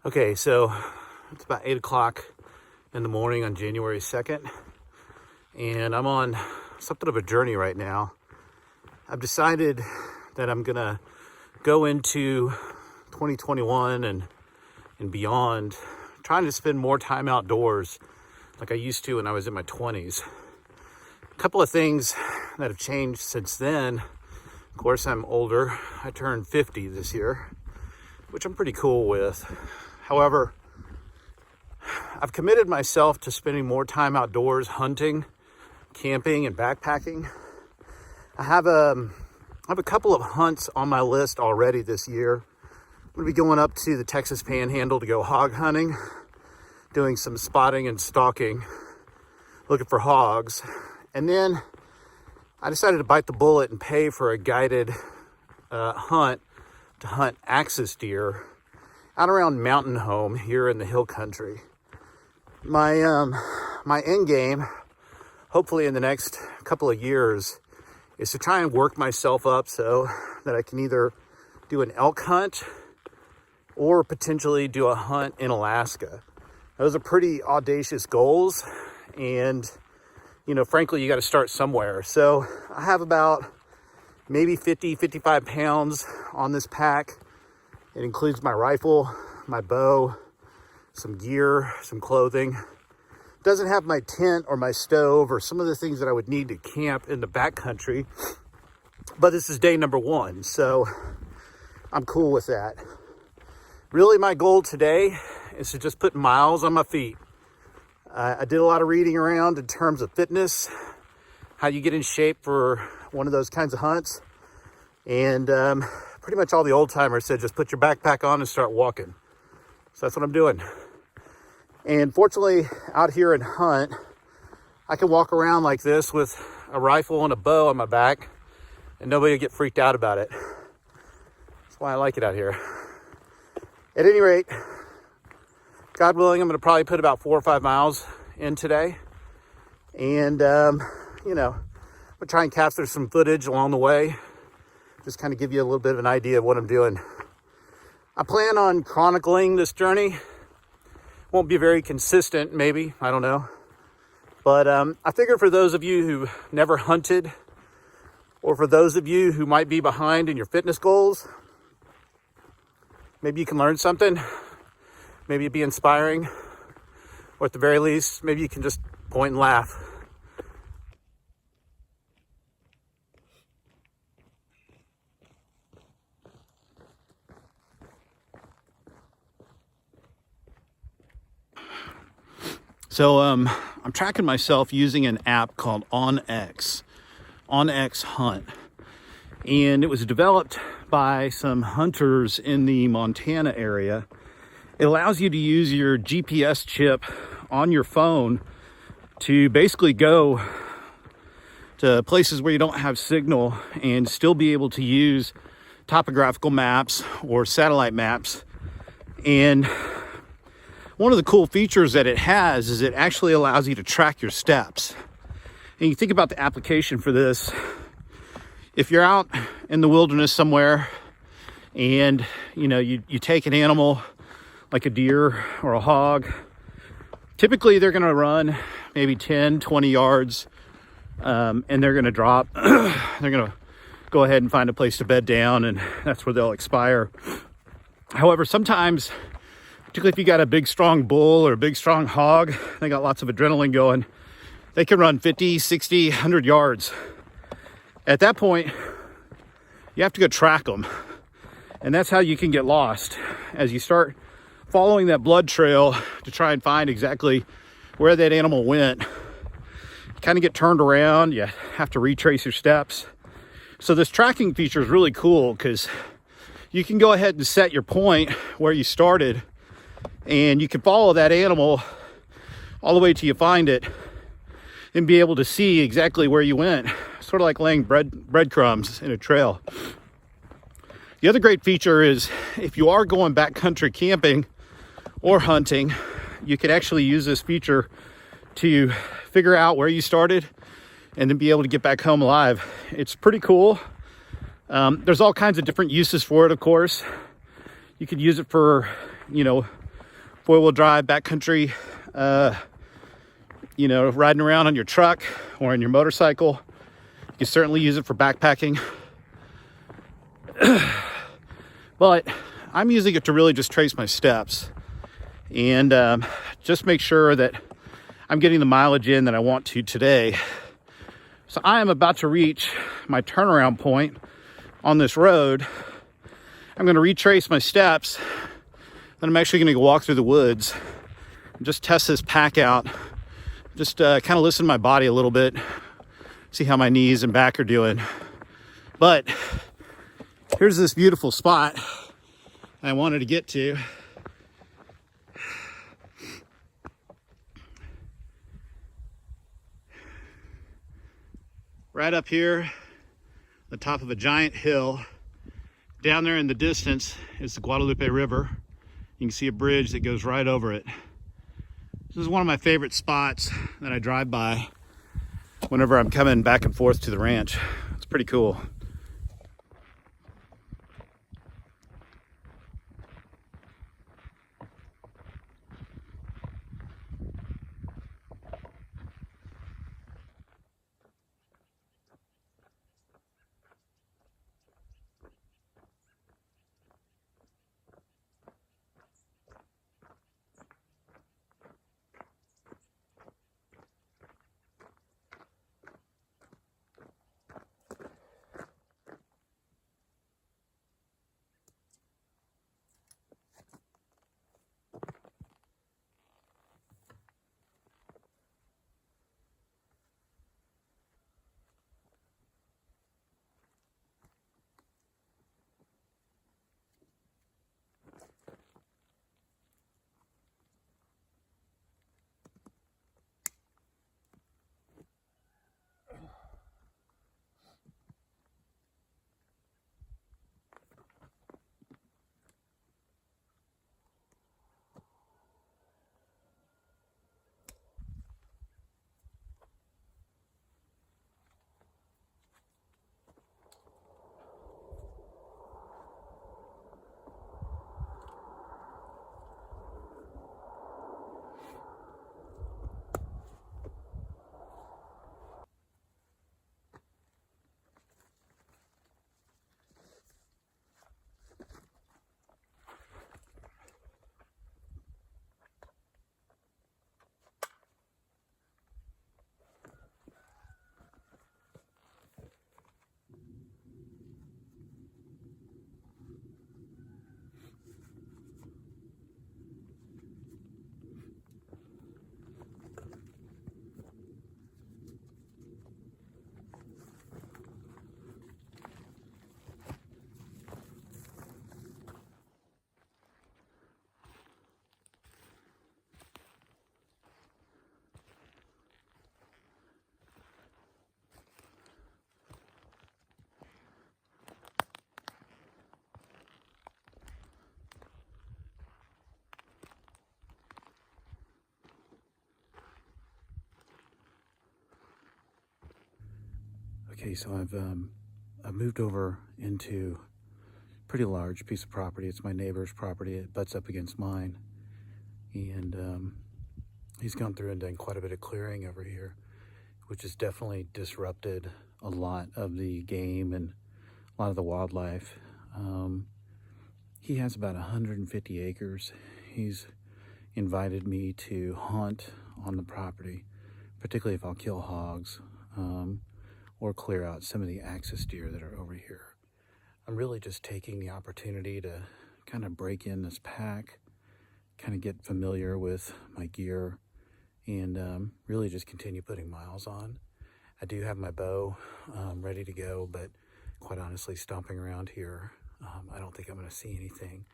Okay, so it's about 8 o'clock in the morning on January 2nd, and I'm on something of a journey right now. I've decided that I'm gonna go into 2021 and beyond trying to spend more time outdoors like I used to when I was in my 20s. A couple of things that have changed since then. Of course, I'm older. I turned 50 this year, which I'm pretty cool with. However, I've committed myself to spending more time outdoors, hunting, camping, and backpacking. I have a couple of hunts on my list already this year. I'm going to be going up to the Texas Panhandle to go hog hunting, doing some spotting and stalking, looking for hogs. And then I decided to bite the bullet and pay for a guided hunt to hunt axis deer out around Mountain Home here in the hill country. My end game, hopefully in the next couple of years, is to try and work myself up so that I can either do an elk hunt or potentially do a hunt in Alaska. Those are pretty audacious goals, and frankly, you got to start somewhere. So I have about maybe 55 pounds on this pack. It includes my rifle, my bow, some gear, some clothing. It doesn't have my tent or my stove or some of the things that I would need to camp in the backcountry. But this is day number 1, so I'm cool with that. Really, my goal today is to just put miles on my feet. I did a lot of reading around in terms of fitness, how you get in shape for one of those kinds of hunts. And pretty much all the old timers said, just put your backpack on and start walking. So that's what I'm doing. And fortunately, out here in hunt, I can walk around like this with a rifle and a bow on my back, and nobody will get freaked out about it. That's why I like it out here. At any rate, God willing, I'm going to probably put about 4 or 5 miles in today. And, I'm going to try and capture some footage along the way. Just kind of give you a little bit of an idea of what I'm doing. I plan on chronicling this journey. Won't be very consistent, maybe, I don't know. But I figure for those of you who never hunted, or for those of you who might be behind in your fitness goals, maybe you can learn something. Maybe it'd be inspiring. Or at the very least, maybe you can just point and laugh. So I'm tracking myself using an app called OnX Hunt. And it was developed by some hunters in the Montana area. It allows you to use your GPS chip on your phone to basically go to places where you don't have signal and still be able to use topographical maps or satellite maps. And one of the cool features that it has is it actually allows you to track your steps. And you think about the application for this. If you're out in the wilderness somewhere and you take an animal like a deer or a hog, typically they're going to run maybe 10, 20 yards and they're going to drop. They're going to go ahead and find a place to bed down, and that's where they'll expire. However, sometimes, particularly if you got a big strong bull or a big strong hog, they got lots of adrenaline going, they can run 50, 60, 100 yards. At that point, you have to go track them. And that's how you can get lost, as you start following that blood trail to try and find exactly where that animal went. You kind of get turned around, you have to retrace your steps. So this tracking feature is really cool because you can go ahead and set your point where you started, and you can follow that animal all the way till you find it and be able to see exactly where you went. Sort of like laying breadcrumbs in a trail. The other great feature is if you are going backcountry camping or hunting, you can actually use this feature to figure out where you started and then be able to get back home alive. It's pretty cool. There's all kinds of different uses for it, of course. You could use it for, four-wheel drive backcountry, you know, riding around on your truck or on your motorcycle. You can certainly use it for backpacking. But I'm using it to really just trace my steps and just make sure that I'm getting the mileage in that I want to today. So I am about to reach my turnaround point on this road. I'm going to retrace my steps. Then I'm actually going to walk through the woods and just test this pack out. Just kind of listen to my body a little bit, see how my knees and back are doing. But here's this beautiful spot I wanted to get to. Right up here, the top of a giant hill. Down there in the distance is the Guadalupe River. You can see a bridge that goes right over it. This is one of my favorite spots that I drive by whenever I'm coming back and forth to the ranch. It's pretty cool. Okay, so I've moved over into a pretty large piece of property. It's my neighbor's property. It butts up against mine. And he's gone through and done quite a bit of clearing over here, which has definitely disrupted a lot of the game and a lot of the wildlife. He has about 150 acres. He's invited me to hunt on the property, particularly if I'll kill hogs. Or clear out some of the axis deer that are over here. I'm really just taking the opportunity to kind of break in this pack, kind of get familiar with my gear, and really just continue putting miles on. I do have my bow ready to go, but quite honestly, stomping around here, I don't think I'm going to see anything.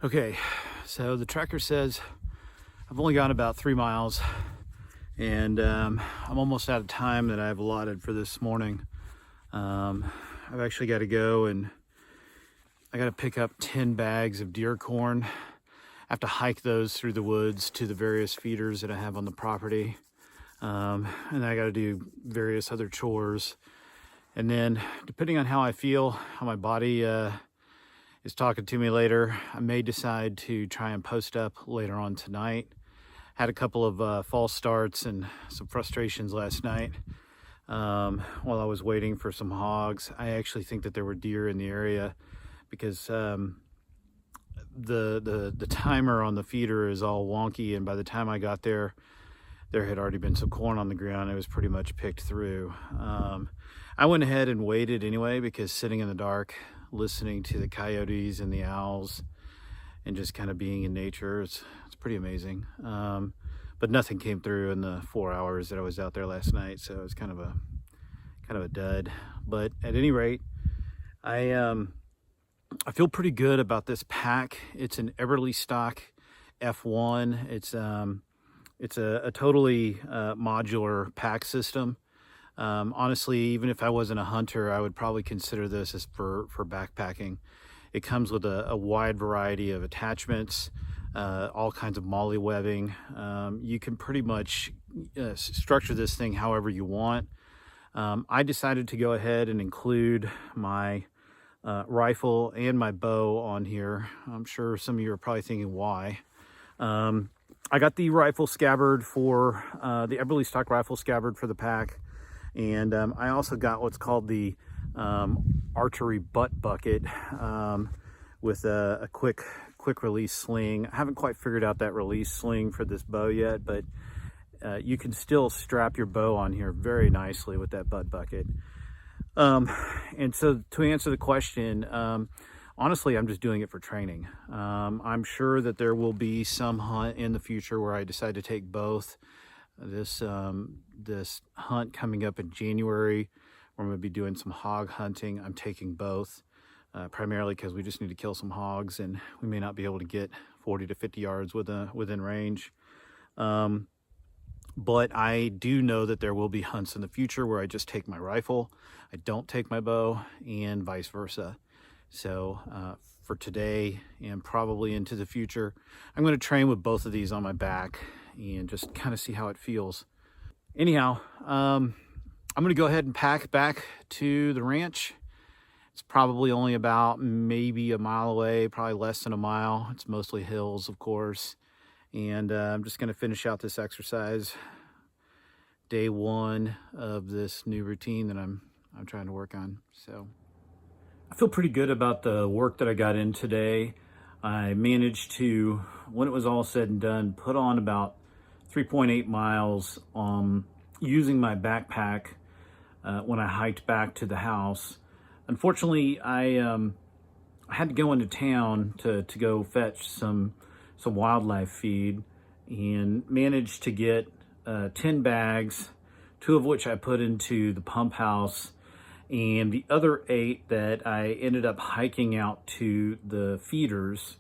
Okay, so the tracker says I've only gone about 3 miles, and I'm almost out of time that I've allotted for this morning. I've actually got to go and I got to pick up 10 bags of deer corn. I have to hike those through the woods to the various feeders that I have on the property. And I got to do various other chores. And then depending on how I feel, how my body is talking to me later, I may decide to try and post up later on tonight. Had a couple of false starts and some frustrations last night while I was waiting for some hogs. I actually think that there were deer in the area because the timer on the feeder is all wonky, and by the time I got there, there had already been some corn on the ground. It was pretty much picked through. I went ahead and waited anyway, because sitting in the dark, listening to the coyotes and the owls and just kind of being in nature, it's pretty amazing. But nothing came through in the 4 hours that I was out there last night, so it was kind of a dud. But at any rate, I feel pretty good about this pack. It's an Everly stock F1. It's a totally modular pack system. Honestly, even if I wasn't a hunter, I would probably consider this as for backpacking. It comes with a wide variety of attachments, all kinds of molly webbing. You can pretty much structure this thing however you want. I decided to go ahead and include my rifle and my bow on here. I'm sure some of you are probably thinking why. I got the rifle scabbard for the Everly stock rifle scabbard for the pack, and I also got what's called the archery butt bucket with a quick release sling. I haven't quite figured out that release sling for this bow yet, but you can still strap your bow on here very nicely with that butt bucket. And so to answer the question, honestly, I'm just doing it for training. I'm sure that there will be some hunt in the future where I decide to take both. This hunt coming up in January, where I'm going to be doing some hog hunting, I'm taking both, primarily because we just need to kill some hogs, and we may not be able to get 40 to 50 yards within range. But I do know that there will be hunts in the future where I just take my rifle, I don't take my bow, and vice versa. So for today and probably into the future, I'm going to train with both of these on my back and just kind of see how it feels. Anyhow, I'm going to go ahead and pack back to the ranch. It's probably only about maybe a mile away, probably less than a mile. It's mostly hills, of course. And I'm just going to finish out this exercise, day 1 of this new routine that I'm trying to work on. So I feel pretty good about the work that I got in today. I managed to, when it was all said and done, put on about 3.8 miles using my backpack when I hiked back to the house. Unfortunately, I had to go into town to go fetch some wildlife feed, and managed to get 10 bags, 2 of which I put into the pump house, and the other 8 that I ended up hiking out to the feeders.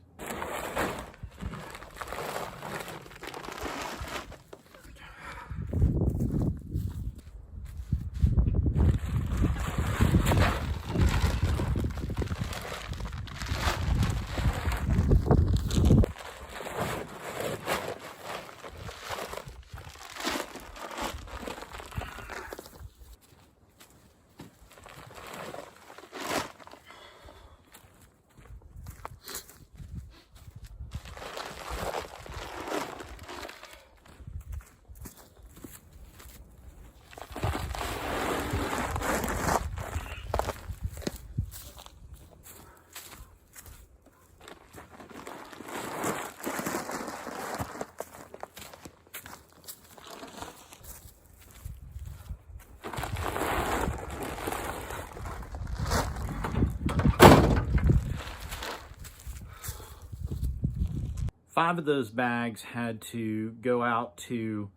Five of those bags had to go out to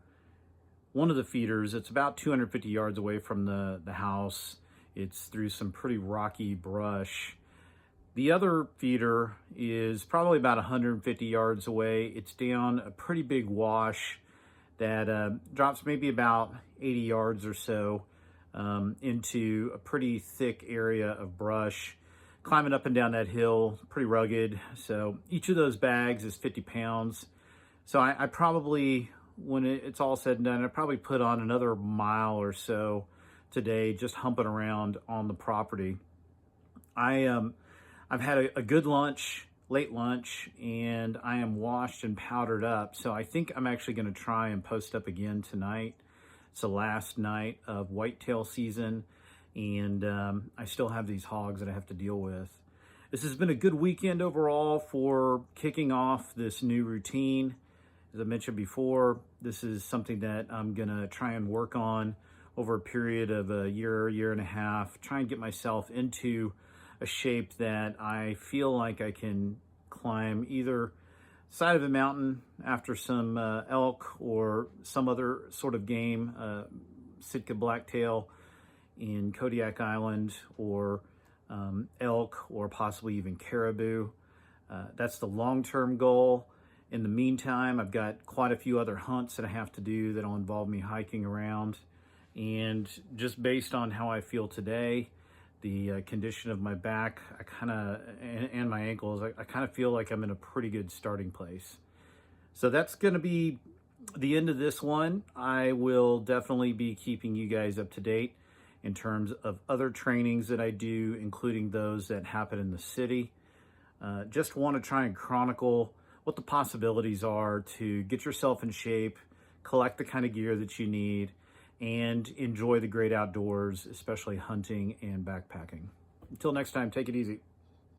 one of the feeders. It's about 250 yards away from the house. It's through some pretty rocky brush. The other feeder is probably about 150 yards away. It's down a pretty big wash that drops maybe about 80 yards or so into a pretty thick area of brush. Climbing up and down that hill, pretty rugged. So each of those bags is 50 pounds. So I probably, when it's all said and done, I probably put on another mile or so today just humping around on the property. I've had a good lunch, late lunch, and I am washed and powdered up. So I think I'm actually going to try and post up again tonight. It's the last night of whitetail season, and I still have these hogs that I have to deal with. This has been a good weekend overall for kicking off this new routine. As I mentioned before, this is something that I'm gonna try and work on over a period of a year and a half, try and get myself into a shape that I feel like I can climb either side of a mountain after some elk or some other sort of game, Sitka blacktail in Kodiak Island, or elk, or possibly even caribou. That's the long-term goal. In the meantime, I've got quite a few other hunts that I have to do that'll involve me hiking around. And just based on how I feel today, the condition of my back, and my ankles, I kind of feel like I'm in a pretty good starting place. So that's going to be the end of this one. I will definitely be keeping you guys up to date in terms of other trainings that I do, including those that happen in the city. Just want to try and chronicle what the possibilities are to get yourself in shape, collect the kind of gear that you need, and enjoy the great outdoors, especially hunting and backpacking. Until next time, take it easy.